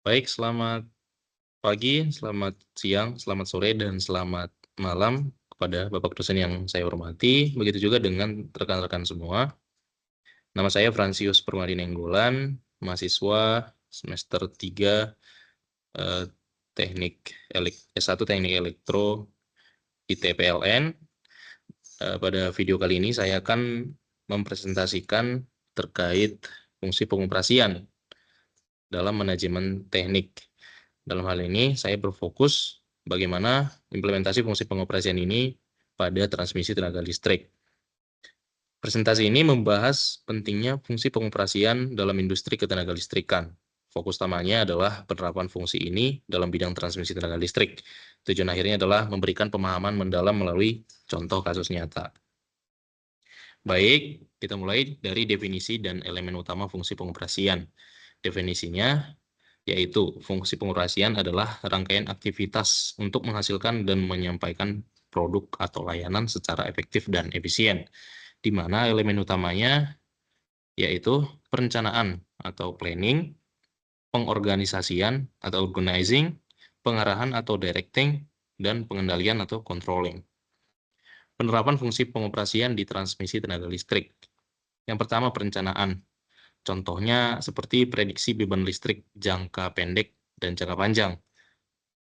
Baik, selamat pagi, selamat siang, selamat sore, dan selamat malam kepada Bapak dosen yang saya hormati. Begitu juga dengan rekan-rekan semua. Nama saya Fransius Permadi Nenggolan, mahasiswa semester 3 eh, S1 Teknik Elektro ITPLN. Pada video kali ini saya akan mempresentasikan terkait fungsi pengoperasian dalam manajemen teknik. Dalam hal ini, saya berfokus bagaimana implementasi fungsi pengoperasian ini pada transmisi tenaga listrik. Presentasi ini membahas pentingnya fungsi pengoperasian dalam industri ketenaga listrikan. Fokus utamanya adalah penerapan fungsi ini dalam bidang transmisi tenaga listrik. Tujuan akhirnya adalah memberikan pemahaman mendalam melalui contoh kasus nyata. Baik, kita mulai dari definisi dan elemen utama fungsi pengoperasian. Definisinya yaitu fungsi pengoperasian adalah rangkaian aktivitas untuk menghasilkan dan menyampaikan produk atau layanan secara efektif dan efisien, di mana elemen utamanya yaitu perencanaan atau planning, pengorganisasian atau organizing, pengarahan atau directing, dan pengendalian atau controlling. Penerapan fungsi pengoperasian di transmisi tenaga listrik. Yang pertama, perencanaan. Contohnya seperti prediksi beban listrik jangka pendek dan jangka panjang.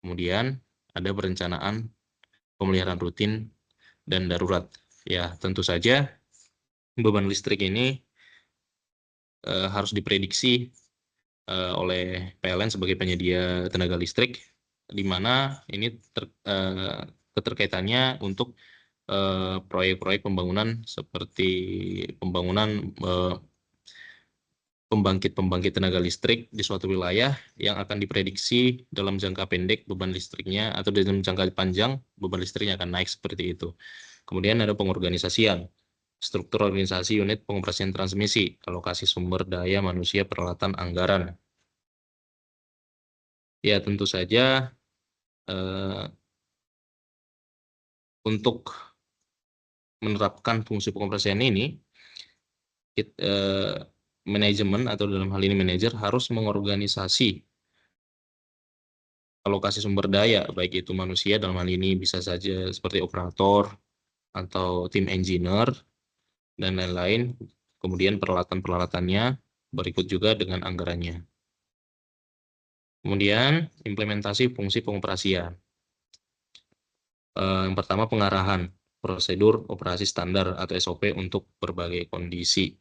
Kemudian ada perencanaan pemeliharaan rutin dan darurat. Ya, tentu saja beban listrik ini harus diprediksi oleh PLN sebagai penyedia tenaga listrik, di mana ini keterkaitannya untuk proyek-proyek pembangunan seperti pembangunan pembangkit-pembangkit tenaga listrik di suatu wilayah yang akan diprediksi dalam jangka pendek beban listriknya atau dalam jangka panjang beban listriknya akan naik seperti itu. Kemudian ada pengorganisasian, struktur organisasi unit pengoperasian transmisi, alokasi sumber daya manusia, peralatan, anggaran. Ya, tentu saja untuk menerapkan fungsi pengoperasian ini, manajemen atau dalam hal ini manajer harus mengorganisasi alokasi sumber daya, baik itu manusia, dalam hal ini bisa saja seperti operator atau tim engineer, dan lain-lain. Kemudian peralatan-peralatannya, berikut juga dengan anggarannya. Kemudian implementasi fungsi pengoperasian. Yang pertama, pengarahan prosedur operasi standar atau SOP untuk berbagai kondisi.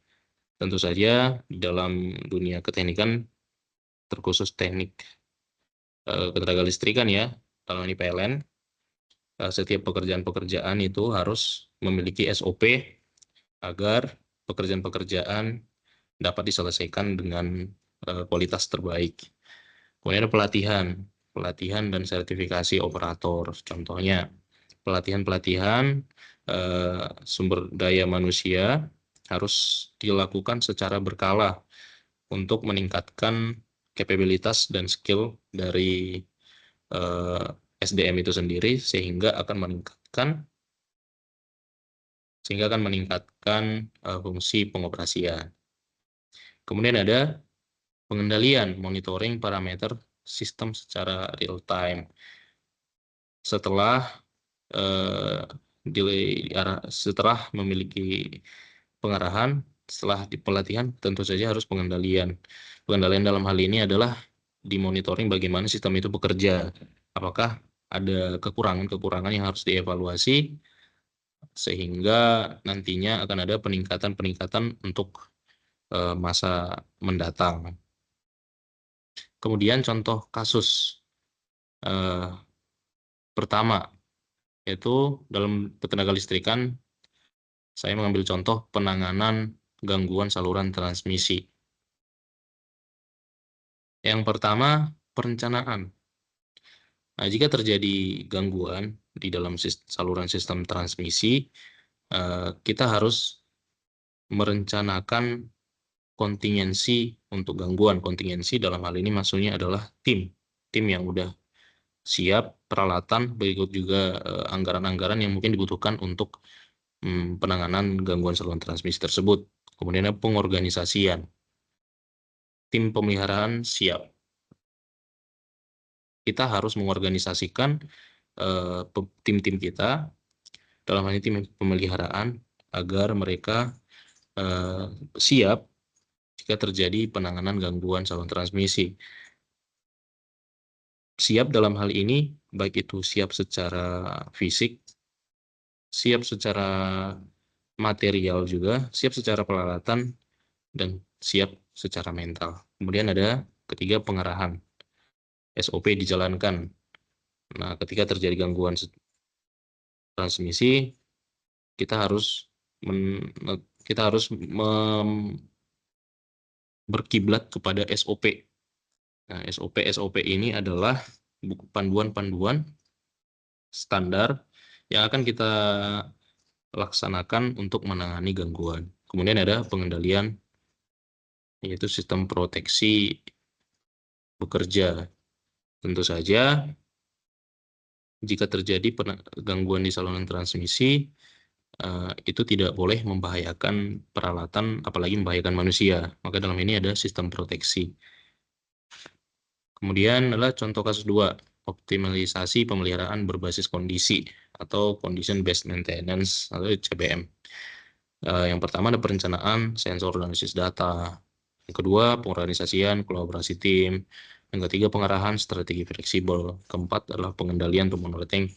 Tentu saja di dalam dunia keteknikan, terkhusus teknik ketenaga listrikan ya, dalam ini PLN, setiap pekerjaan-pekerjaan itu harus memiliki SOP agar pekerjaan-pekerjaan dapat diselesaikan dengan kualitas terbaik. Kemudian ada pelatihan dan sertifikasi operator. Contohnya, pelatihan-pelatihan sumber daya manusia harus dilakukan secara berkala untuk meningkatkan kapabilitas dan skill dari SDM itu sendiri sehingga akan meningkatkan fungsi pengoperasian. Kemudian ada pengendalian monitoring parameter sistem secara real time. Setelah memiliki pengarahan, setelah di pelatihan tentu saja harus pengendalian. Pengendalian dalam hal ini adalah dimonitoring bagaimana sistem itu bekerja. Apakah ada kekurangan-kekurangan yang harus dievaluasi sehingga nantinya akan ada peningkatan-peningkatan untuk masa mendatang. Kemudian contoh kasus pertama, yaitu dalam ketenaga listrikan, saya mengambil contoh penanganan gangguan saluran transmisi. Yang pertama, perencanaan. Nah, jika terjadi gangguan di dalam saluran sistem transmisi, kita harus merencanakan kontingensi untuk gangguan. Kontingensi dalam hal ini maksudnya adalah tim yang udah siap, peralatan, berikut juga anggaran-anggaran yang mungkin dibutuhkan untuk penanganan gangguan saluran transmisi tersebut. Kemudian ada pengorganisasian. Tim pemeliharaan siap. kita harus mengorganisasikan tim-tim kita, dalam hal ini tim pemeliharaan, agar mereka siap jika terjadi penanganan gangguan saluran transmisi. Siap dalam hal ini, baik itu siap secara fisik, siap secara material juga, siap secara peralatan, dan siap secara mental. Kemudian ada ketiga, pengarahan. SOP dijalankan. Nah, ketika terjadi gangguan transmisi, kita harus berkiblat kepada SOP. Nah, SOP ini adalah buku panduan-panduan standar yang akan kita laksanakan untuk menangani gangguan. Kemudian ada pengendalian, yaitu sistem proteksi bekerja. Tentu saja, jika terjadi gangguan di saluran transmisi, itu tidak boleh membahayakan peralatan, apalagi membahayakan manusia. Maka dalam ini ada sistem proteksi. Kemudian adalah contoh kasus 2, optimalisasi pemeliharaan berbasis kondisi atau Condition Based Maintenance atau CBM. Yang pertama ada perencanaan sensor analisis data. Yang kedua, pengorganisasian kolaborasi tim. Yang ketiga, pengarahan strategi fleksibel. Keempat adalah pengendalian atau monitoring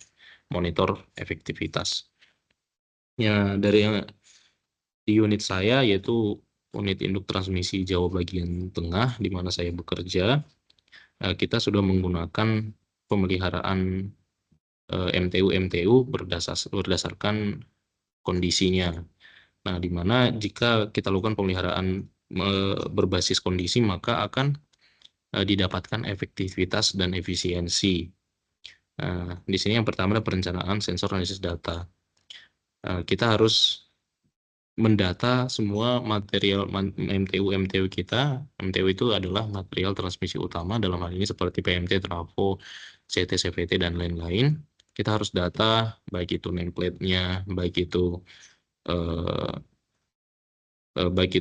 monitor efektivitas. Ya, dari di unit saya, yaitu unit induk transmisi Jawa bagian tengah, di mana saya bekerja, kita sudah menggunakan pemeliharaan MTU berdasarkan kondisinya. Nah, di mana jika kita lakukan pemeliharaan berbasis kondisi, maka akan didapatkan efektivitas dan efisiensi. Di sini yang pertama adalah perencanaan sensor analisis data. Kita harus mendata semua material MTU kita. MTU itu adalah material transmisi utama, dalam hal ini seperti PMT, trafo, CT, CVT, dan lain-lain. Kita harus data, baik itu nameplate-nya, baik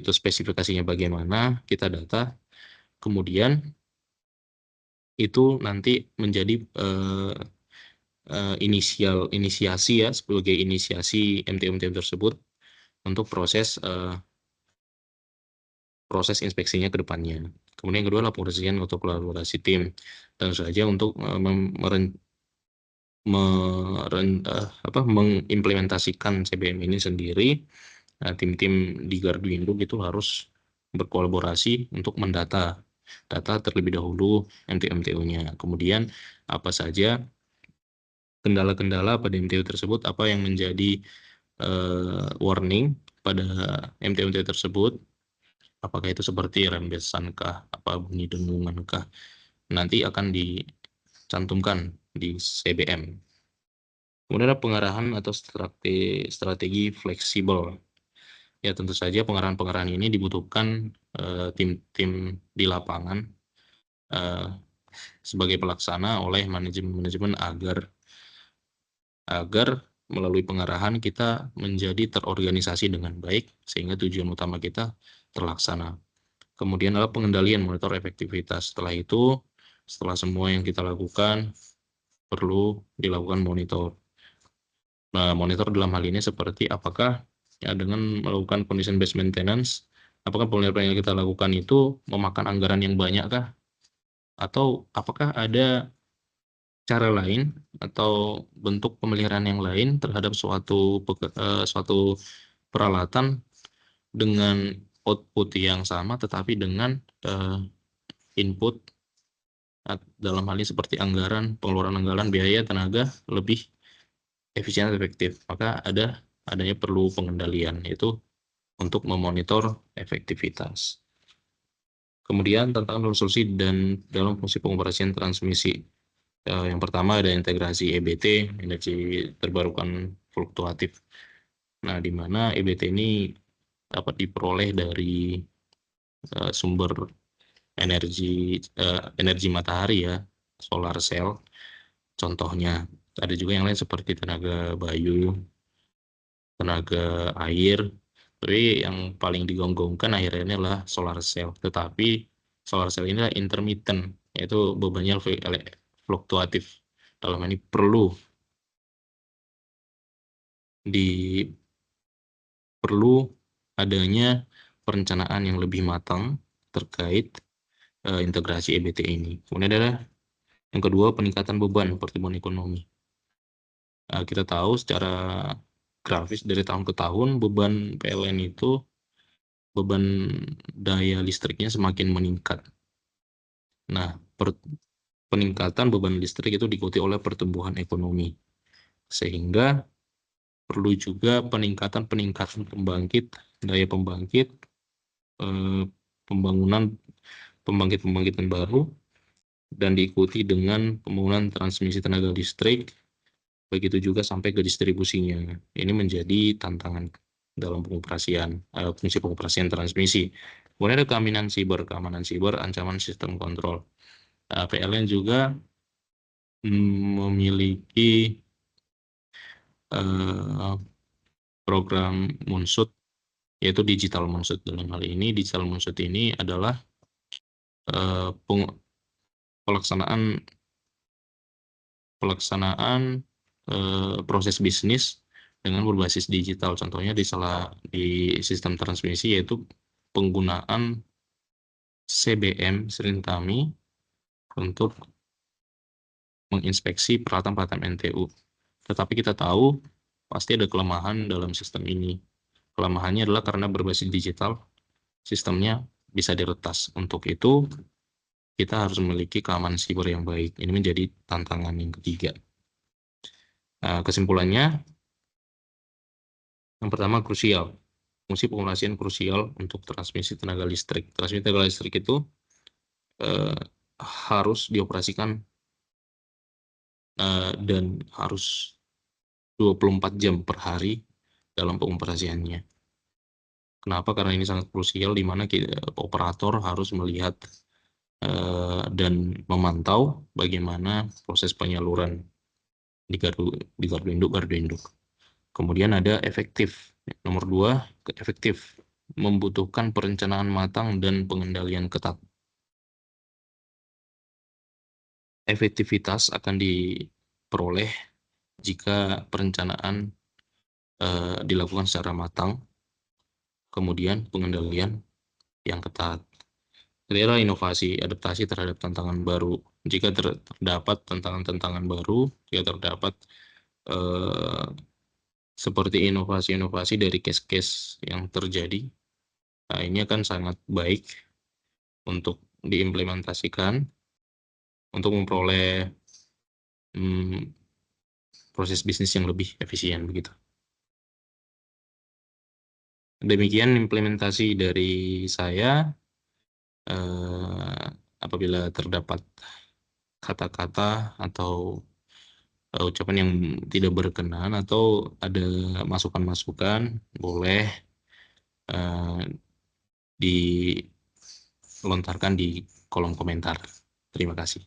itu spesifikasinya bagaimana, kita data. Kemudian itu nanti menjadi inisiasi ya, sebagai inisiasi MTU tersebut untuk proses inspeksinya ke depannya. Kemudian yang kedua adalah pengorganisasian atau kolaborasi tim. Tentu saja untuk mengimplementasikan CBM ini sendiri, tim-tim di Gardu Induk itu harus berkolaborasi untuk mendata data terlebih dahulu MTU-nya. Kemudian apa saja kendala-kendala pada MTU tersebut, apa yang menjadi warning pada MTU tersebut, apakah itu seperti rembesankah, apa bunyi dengungankah, nanti akan dicantumkan di CBM. Kemudian ada pengarahan atau strategi fleksibel. Ya, tentu saja pengarahan-pengarahan ini dibutuhkan tim-tim di lapangan sebagai pelaksana oleh manajemen agar melalui pengarahan kita menjadi terorganisasi dengan baik sehingga tujuan utama kita terlaksana. Kemudian adalah pengendalian monitor efektivitas. Setelah semua yang kita lakukan, perlu dilakukan monitor. Nah, monitor dalam hal ini seperti apakah ya, dengan melakukan condition based maintenance, apakah pemeliharaan yang kita lakukan itu memakan anggaran yang banyak kah? Atau apakah ada cara lain atau bentuk pemeliharaan yang lain terhadap suatu peralatan dengan output yang sama tetapi dengan input dalam hal ini seperti pengeluaran anggaran, biaya, tenaga lebih efisien dan efektif, maka adanya perlu pengendalian, yaitu untuk memonitor efektivitas. Kemudian tantangan solusi dan dalam fungsi pengoperasian transmisi. Yang pertama ada integrasi EBT, energi terbarukan fluktuatif. Nah, di mana EBT ini dapat diperoleh dari sumber energi matahari ya, solar cell. Contohnya, ada juga yang lain seperti tenaga bayu, tenaga air, tapi yang paling digonggongkan akhirnya adalah solar cell. Tetapi solar cell ini adalah intermittent, yaitu bebannya fluktuatif. Dalam ini perlu adanya perencanaan yang lebih matang terkait integrasi EBT ini. Kemudian adalah yang kedua, peningkatan beban pertumbuhan ekonomi. Kita tahu secara grafis dari tahun ke tahun beban PLN itu, beban daya listriknya semakin meningkat. Nah, peningkatan beban listrik itu diikuti oleh pertumbuhan ekonomi, sehingga perlu juga peningkatan daya pembangkit, pembangunan pembangkit-pembangkitan baru, dan diikuti dengan pembangunan transmisi tenaga listrik, begitu juga sampai ke distribusinya. Ini menjadi tantangan dalam pengoperasian, fungsi pengoperasian transmisi. Kemudian ada keamanan siber, ancaman sistem kontrol. PLN juga memiliki program Moonshot, yaitu digital Moonshot. Dalam hal ini, digital Moonshot ini adalah pelaksanaan proses bisnis dengan berbasis digital. Contohnya di sistem transmisi, yaitu penggunaan CBM Srintami untuk menginspeksi peralatan-peralatan NTU. Tetapi kita tahu pasti ada kelemahan dalam sistem ini. Kelemahannya adalah karena berbasis digital, sistemnya bisa diretas. Untuk itu, kita harus memiliki keamanan siber yang baik. Ini menjadi tantangan yang ketiga. Kesimpulannya, yang pertama krusial. Fungsi pengoperasian krusial untuk transmisi tenaga listrik. Transmisi tenaga listrik itu harus dioperasikan dan harus 24 jam per hari dalam pengoperasiannya. Kenapa? Karena ini sangat krusial, di mana operator harus melihat dan memantau bagaimana proses penyaluran di gardu induk. Kemudian ada efektif. Nomor 2, efektif. Membutuhkan perencanaan matang dan pengendalian ketat. Efektivitas akan diperoleh jika perencanaan dilakukan secara matang, kemudian pengendalian yang ketat. Ketiga, inovasi, adaptasi terhadap tantangan baru. Jika terdapat tantangan-tantangan baru, jika terdapat seperti inovasi-inovasi dari case-case yang terjadi, nah ini akan sangat baik untuk diimplementasikan untuk memperoleh proses bisnis yang lebih efisien begitu. Demikian implementasi dari saya. Apabila terdapat kata-kata atau ucapan yang tidak berkenan atau ada masukan-masukan, boleh dilontarkan di kolom komentar. Terima kasih.